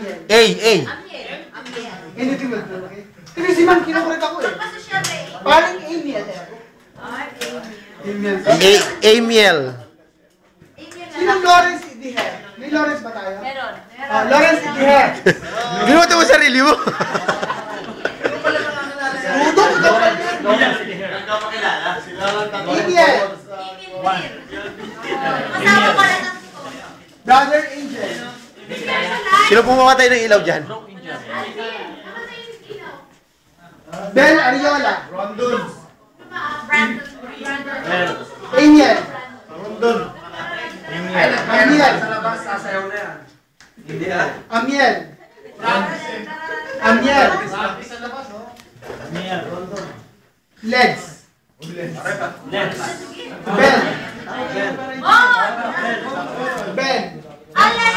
Amiel. A. Anything will do, okay? Kasi si Man, kinukulit ako eh. Parang Amiel. Amiel. Sinong Lawrence Idihe? May Lawrence ba tayo? Meron. Lawrence Idihe. Ginuto mo sarili mo. Udo, ikaw pa yan. Amiel. Kasama ko lang ang Brother Angel. Sino pumamatay ng ilaw dyan? Bel Ariola. Brandon. Amiel. Amiel. Sa labas, sasayaw na yan. Hindi ah. Amiel. Amiel. Sa labas, oh. Amiel. Legs. Lens. Ben. Oh! Ben. Ale!